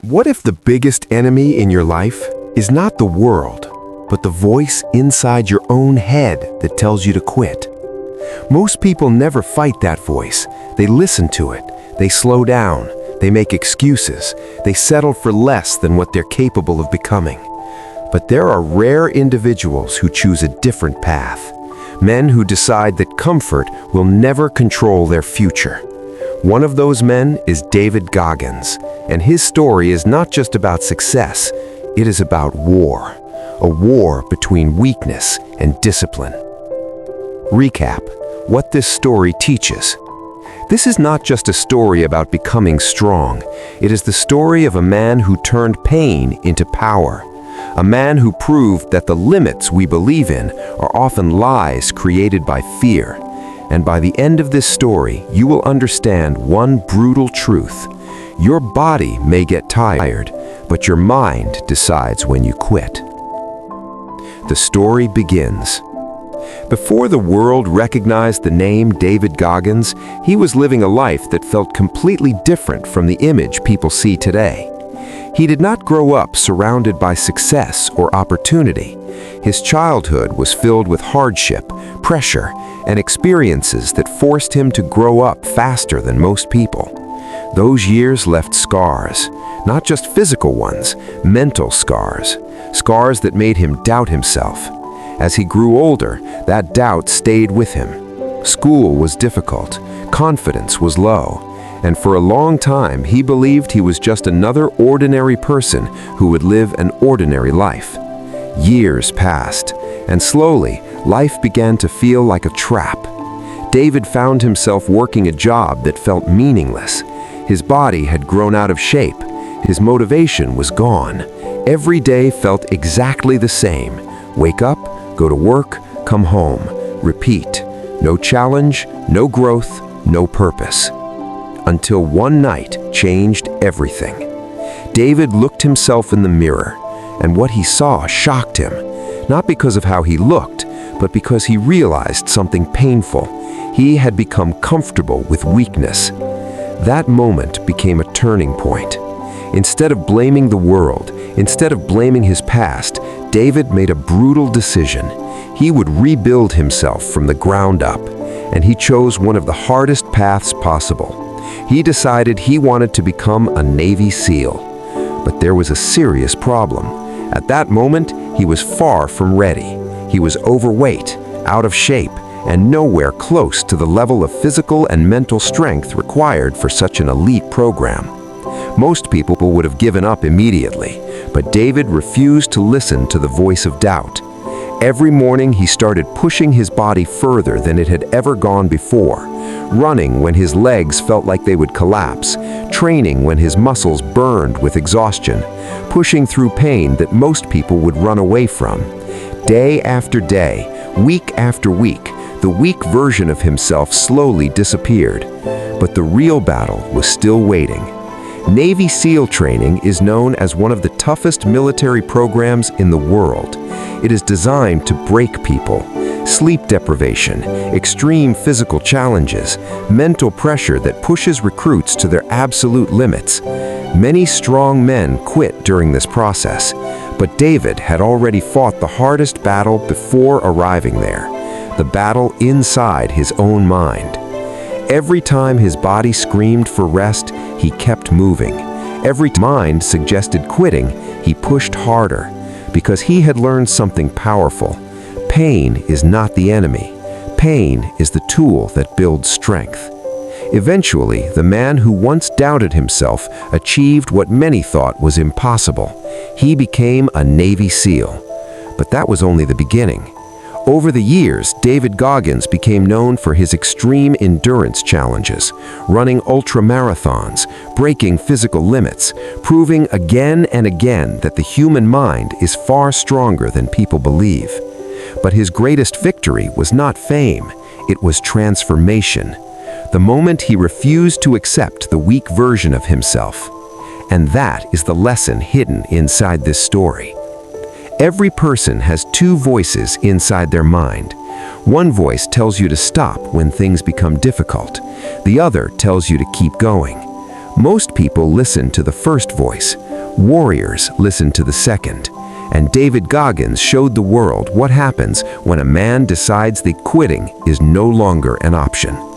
What if the biggest enemy in your life is not the world, but the voice inside your own head that tells you to quit? Most people never fight that voice. They listen to it. They slow down. They make excuses. They settle for less than what they're capable of becoming. But there are rare individuals who choose a different path. Men who decide that comfort will never control their future. One of those men is David Goggins, and his story is not just about success, it is about war. A war between weakness and discipline. Recap: what this story teaches. This is not just a story about becoming strong. It is the story of a man who turned pain into power. A man who proved that the limits we believe in are often lies created by fear. And by the end of this story, you will understand one brutal truth. Your body may get tired, but your mind decides when you quit. The story begins. Before the world recognized the name David Goggins, he was living a life that felt completely different from the image people see today. He did not grow up surrounded by success or opportunity. His childhood was filled with hardship, pressure, and experiences that forced him to grow up faster than most people. Those years left scars, not just physical ones, mental scars. Scars that made him doubt himself. As he grew older, that doubt stayed with him. School was difficult, confidence was low, and for a long time he believed he was just another ordinary person who would live an ordinary life. Years passed, and slowly, life began to feel like a trap. David found himself working a job that felt meaningless. His body had grown out of shape. His motivation was gone. Every day felt exactly the same. Wake up, go to work, come home. Repeat. No challenge, no growth, no purpose. Until one night changed everything. David looked himself in the mirror, and what he saw shocked him. Not because of how he looked, but because he realized something painful. He had become comfortable with weakness. That moment became a turning point. Instead of blaming the world, instead of blaming his past, David made a brutal decision. He would rebuild himself from the ground up, and he chose one of the hardest paths possible. He decided he wanted to become a Navy SEAL. But there was a serious problem. At that moment, he was far from ready. He was overweight, out of shape, and nowhere close to the level of physical and mental strength required for such an elite program. Most people would have given up immediately, but David refused to listen to the voice of doubt. Every morning he started pushing his body further than it had ever gone before, running when his legs felt like they would collapse, training when his muscles burned with exhaustion, pushing through pain that most people would run away from. Day after day, week after week, the weak version of himself slowly disappeared. But the real battle was still waiting. Navy SEAL training is known as one of the toughest military programs in the world. It is designed to break people. Sleep deprivation, extreme physical challenges, mental pressure that pushes recruits to their absolute limits. Many strong men quit during this process, but David had already fought the hardest battle before arriving there, the battle inside his own mind. Every time his body screamed for rest, he kept moving. Every mind suggested quitting, he pushed harder, because he had learned something powerful. Pain is not the enemy. Pain is the tool that builds strength. Eventually, the man who once doubted himself achieved what many thought was impossible. He became a Navy SEAL. But that was only the beginning. Over the years, David Goggins became known for his extreme endurance challenges, running ultramarathons, breaking physical limits, proving again and again that the human mind is far stronger than people believe. But his greatest victory was not fame, it was transformation. The moment he refused to accept the weak version of himself. And that is the lesson hidden inside this story. Every person has two voices inside their mind. One voice tells you to stop when things become difficult. The other tells you to keep going. Most people listen to the first voice, Warriors listened to the second. And David Goggins showed the world what happens when a man decides that quitting is no longer an option.